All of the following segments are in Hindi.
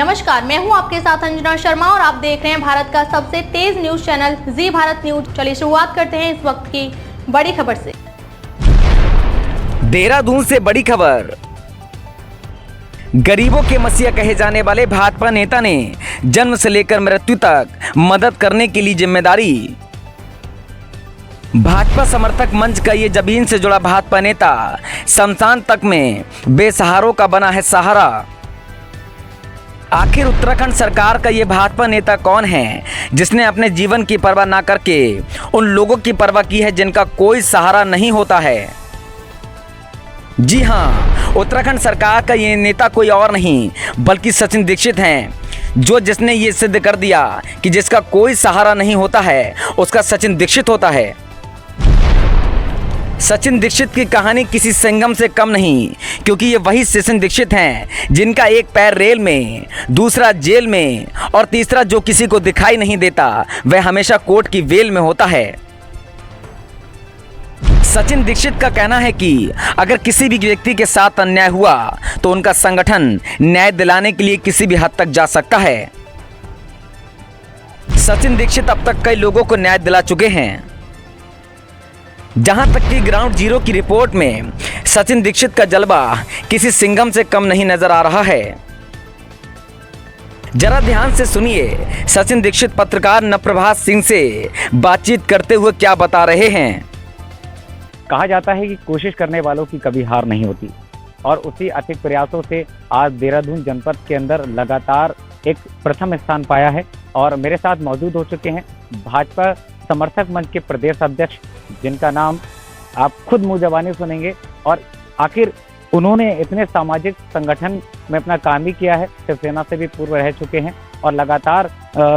नमस्कार, मैं हूं आपके साथ अंजना शर्मा और आप देख रहे हैं भारत का सबसे तेज न्यूज चैनल जी भारत न्यूज। चलिए शुरुआत करते हैं इस वक्त की बड़ी खबर से। देहरादून से बड़ी खबर। गरीबों के मसीहा कहे जाने वाले भाजपा नेता ने जन्म से लेकर मृत्यु तक मदद करने की ली जिम्मेदारी। भाजपा समर्थक मंच का ये जबीन से जुड़ा भाजपा नेता शमशान तक में बेसहारों का बना है सहारा। आखिर उत्तराखंड सरकार का ये भाजपा नेता कौन है जिसने अपने जीवन की परवाह ना करके उन लोगों की परवाह की है जिनका कोई सहारा नहीं होता है। जी हां, उत्तराखंड सरकार का ये नेता कोई और नहीं बल्कि सचिन दीक्षित हैं, जिसने ये सिद्ध कर दिया कि जिसका कोई सहारा नहीं होता है उसका सचिन दीक्षित होता है। सचिन दीक्षित की कहानी किसी संगम से कम नहीं, क्योंकि ये वही सचिन दीक्षित हैं जिनका एक पैर रेल में, दूसरा जेल में और तीसरा जो किसी को दिखाई नहीं देता वह हमेशा कोर्ट की वेल में होता है। सचिन दीक्षित का कहना है कि अगर किसी भी व्यक्ति के साथ अन्याय हुआ तो उनका संगठन न्याय दिलाने के लिए किसी भी हद तक जा सकता है। सचिन दीक्षित अब तक कई लोगों को न्याय दिला चुके हैं। जहां तक कि ग्राउंड जीरो की रिपोर्ट में सचिन दीक्षित का जलवा किसी सिंघम से कम नहीं नजर आ रहा है। जरा ध्यान से सुनिए सचिन दीक्षित पत्रकार नवप्रभात सिंह से बातचीत करते हुए क्या बता रहे हैं। कहा जाता है कि कोशिश करने वालों की कभी हार नहीं होती और उसी अथक प्रयासों से आज देहरादून जनपद के अंदर लगातार एक प्रथम स्थान पाया है। और मेरे साथ मौजूद हो चुके हैं भाजपा समर्थक मंच के प्रदेश अध्यक्ष, जिनका नाम आप खुद मुंह जबानी सुनेंगे। और आखिर उन्होंने इतने सामाजिक संगठन में अपना काम ही किया है, शिवसेना से भी पूर्व रह चुके हैं और लगातार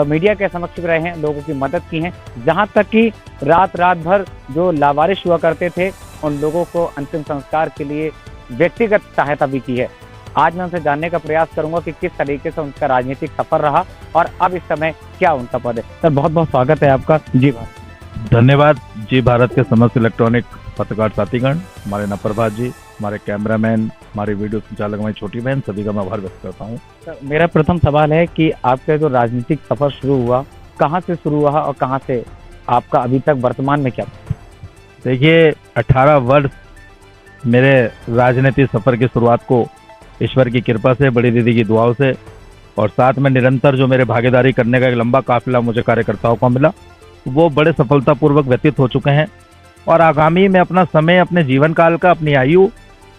मीडिया के समक्ष रहे हैं, लोगों की मदद की है। जहां तक कि रात भर जो लावारिश हुआ करते थे उन लोगों को अंतिम संस्कार के लिए व्यक्तिगत सहायता भी की है। आज मैं उनसे जानने का प्रयास करूंगा कि किस तरीके से उनका राजनीतिक सफर रहा और अब इस समय क्या उनका पद है। सर, बहुत बहुत स्वागत है आपका जी भारत। धन्यवाद। जी भारत के समस्त इलेक्ट्रॉनिक पत्रकार साथीगण, हमारे नवप्रभात जी, हमारे कैमरामैन, हमारे वीडियो संचालक, हमारी छोटी बहन, सभी का मैं आभार व्यक्त करता हूँ। सर, मेरा प्रथम सवाल है कि आपका जो राजनीतिक सफर शुरू हुआ, कहाँ से शुरू हुआ और कहाँ से आपका अभी तक वर्तमान में क्या? देखिए, 18 वर्ष मेरे राजनीतिक सफर की शुरुआत को ईश्वर की कृपा से, बड़ी दीदी की दुआओं से और साथ में निरंतर जो मेरे भागीदारी करने का एक लंबा काफिला मुझे कार्यकर्ताओं को मिला, वो बड़े सफलतापूर्वक व्यतीत हो चुके हैं। और आगामी में अपना समय, अपने जीवन काल का, अपनी आयु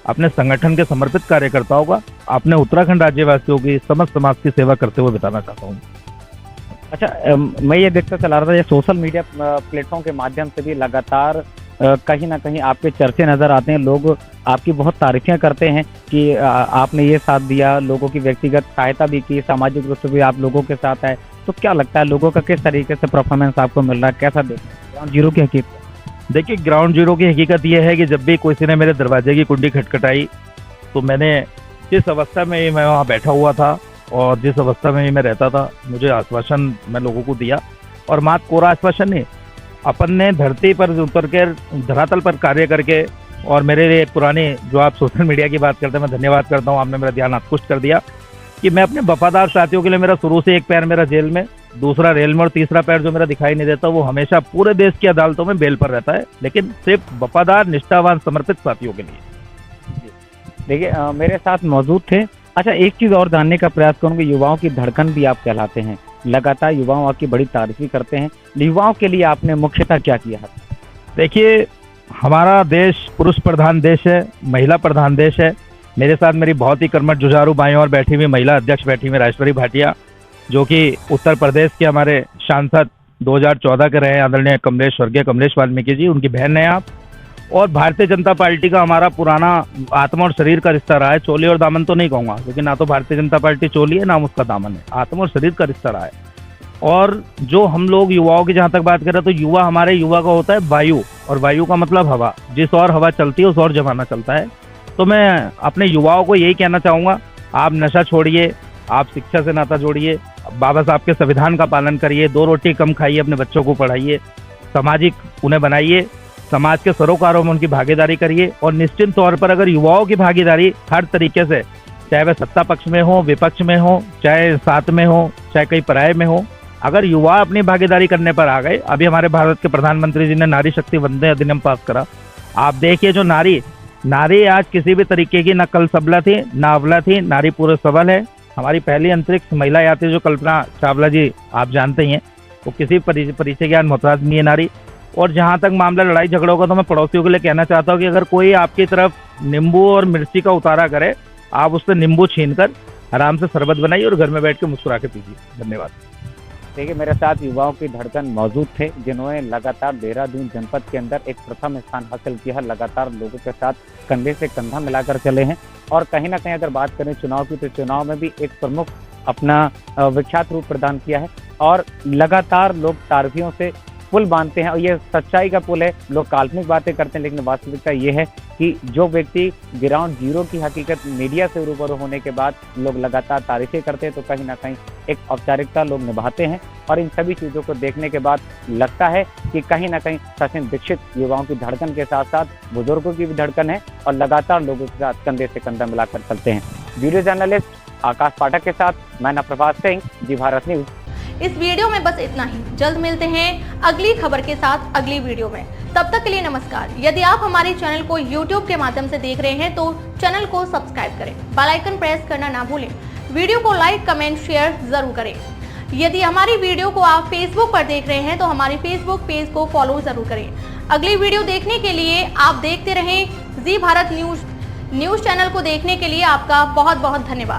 अपने संगठन के समर्पित कार्यकर्ताओं का, अपने उत्तराखंड राज्यवासियों की, समस्त समाज की सेवा करते हुए बिताना चाहता हूँ। अच्छा, मैं ये देखता चला रहा था, ये सोशल मीडिया प्लेटफॉर्म के माध्यम से भी लगातार कहीं ना कहीं आपके चर्चे नजर आते हैं। लोग आपकी बहुत तारीफें करते हैं कि आपने ये साथ दिया, लोगों की व्यक्तिगत सहायता भी की, सामाजिक रूप से भी आप लोगों के साथ आए। तो क्या लगता है लोगों का किस तरीके से परफॉर्मेंस आपको मिल रहा है, कैसा देखते हैं ग्राउंड जीरो की हकीकत? देखिए, ग्राउंड जीरो की हकीकत ये है कि जब भी किसी ने मेरे दरवाजे की कुंडी खटखटाई तो मैंने जिस अवस्था में मैं वहाँ बैठा हुआ था और जिस अवस्था में मैं रहता था, मुझे आश्वासन मैं लोगों को दिया। और मात्र कोरा आश्वासन नहीं, अपन ने धरती पर उतर कर धरातल पर कार्य करके, और मेरे लिए पुराने जो आप सोशल मीडिया की बात करते हैं, मैं धन्यवाद करता हूँ, आपने मेरा ध्यान आकृष्ट कर दिया कि मैं अपने वफादार साथियों के लिए, मेरा शुरू से एक पैर मेरा जेल में, दूसरा रेल में और तीसरा पैर जो मेरा दिखाई नहीं देता वो हमेशा पूरे देश की अदालतों में बेल पर रहता है, लेकिन सिर्फ वफादार, निष्ठावान, समर्पित साथियों के लिए। देखिए, मेरे साथ मौजूद थे। अच्छा, एक चीज़ और जानने का प्रयास करूँगा, युवाओं की धड़कन भी आप कहलाते हैं, लगातार युवाओं आपकी बड़ी तारीफ भी करते हैं। युवाओं के लिए आपने मुख्यतः क्या किया है? देखिए, हमारा देश पुरुष प्रधान देश है, महिला प्रधान देश है। मेरे साथ मेरी बहुत ही कर्मठ जुझारू बाएं और बैठी हुई महिला अध्यक्ष बैठी हुई राजेश्वरी भाटिया, जो कि उत्तर प्रदेश के हमारे सांसद 2014 के रहे आदरणीय स्वर्गीय कमलेश वाल्मीकि जी, उनकी बहन है आप। और भारतीय जनता पार्टी का हमारा पुराना आत्मा और शरीर का रिश्ता रहा है। चोली और दामन तो नहीं कहूँगा, लेकिन ना तो भारतीय जनता पार्टी चोली है ना उसका दामन है, आत्मा और शरीर का रिश्ता रहा है। और जो हम लोग युवाओं की जहाँ तक बात करें तो युवा, हमारे युवा का होता है वायु, और वायु का मतलब हवा। जिस और हवा चलती है उस और जमाना चलता है। तो मैं अपने युवाओं को यही कहना चाहूँगा, आप नशा छोड़िए, आप शिक्षा से नाता जोड़िए, बाबा साहब के संविधान का पालन करिए, 2 रोटी कम खाइए, अपने बच्चों को पढ़ाइए, सामाजिक उन्हें बनाइए, समाज के सरोकारों में उनकी भागीदारी करिए। और निश्चित तौर पर अगर युवाओं की भागीदारी हर तरीके से, चाहे वह सत्ता पक्ष में हो, विपक्ष में हो, चाहे साथ में हो, चाहे कहीं पराये में हो, अगर युवा अपनी भागीदारी करने पर आ गए। अभी हमारे भारत के प्रधानमंत्री जी ने नारी शक्ति वंदे अधिनियम पास करा। आप देखिए जो नारी आज किसी भी तरीके की न कल सबला थी, न अबला थी, नारी पूरे सबल है। हमारी पहली अंतरिक्ष महिला यात्री जो कल्पना चावला जी, आप जानते ही हैं, वो किसी परिचय ज्ञान मोहताज नहीं है नारी। और जहाँ तक मामला लड़ाई झगड़ों का, तो मैं पड़ोसियों के लिए कहना चाहता हूँ कि अगर कोई आपकी तरफ नींबू और मिर्ची का उतारा करे, आप उससे नींबू छीनकर आराम से शरबत बनाइए और घर में बैठ के मुस्कुरा के पीजिए। धन्यवाद। देखिए, मेरे साथ युवाओं की धड़कन मौजूद थे, जिन्होंने लगातार देहरादून जनपद के अंदर एक प्रथम स्थान हासिल किया है। लगातार लोगों के साथ कंधे से कंधा मिलाकर चले हैं। और कहीं ना कहीं अगर बात करें चुनाव की, तो चुनाव में भी एक प्रमुख अपना विख्यात रूप प्रदान किया है। और लगातार लोग तारफियों से पुल बांधते हैं, और ये सच्चाई का पुल है। लोग काल्पनिक बातें करते हैं, लेकिन वास्तविकता ये है कि जो व्यक्ति ग्राउंड जीरो की हकीकत मीडिया से रूबरू होने के बाद लोग लगातार तारीफें करते हैं, तो कहीं ना कहीं एक औपचारिकता लोग निभाते हैं। और इन सभी चीज़ों को देखने के बाद लगता है कि कहीं ना कहीं सचिन दीक्षित युवाओं की धड़कन के साथ साथ बुजुर्गों की भी धड़कन है, और लगातार लोगों के साथ कंधे से कंधा मिलाकर चलते हैं। वीडियो जर्नलिस्ट आकाश पाठक के साथ मैं प्रभात सिंह, जी भारत न्यूज। इस वीडियो में बस इतना ही। जल्द मिलते हैं अगली खबर के साथ अगली वीडियो में। तब तक के लिए नमस्कार। यदि आप हमारे चैनल को YouTube के माध्यम से देख रहे हैं तो चैनल को सब्सक्राइब करें, बेल आइकन प्रेस करना ना भूलें, वीडियो को लाइक, कमेंट, शेयर जरूर करें। यदि हमारी वीडियो को आप फेसबुक पर देख रहे हैं तो हमारे फेसबुक पेज को फॉलो जरूर करें। अगली वीडियो देखने के लिए आप देखते रहें जी भारत न्यूज चैनल को देखने के लिए आपका बहुत बहुत धन्यवाद।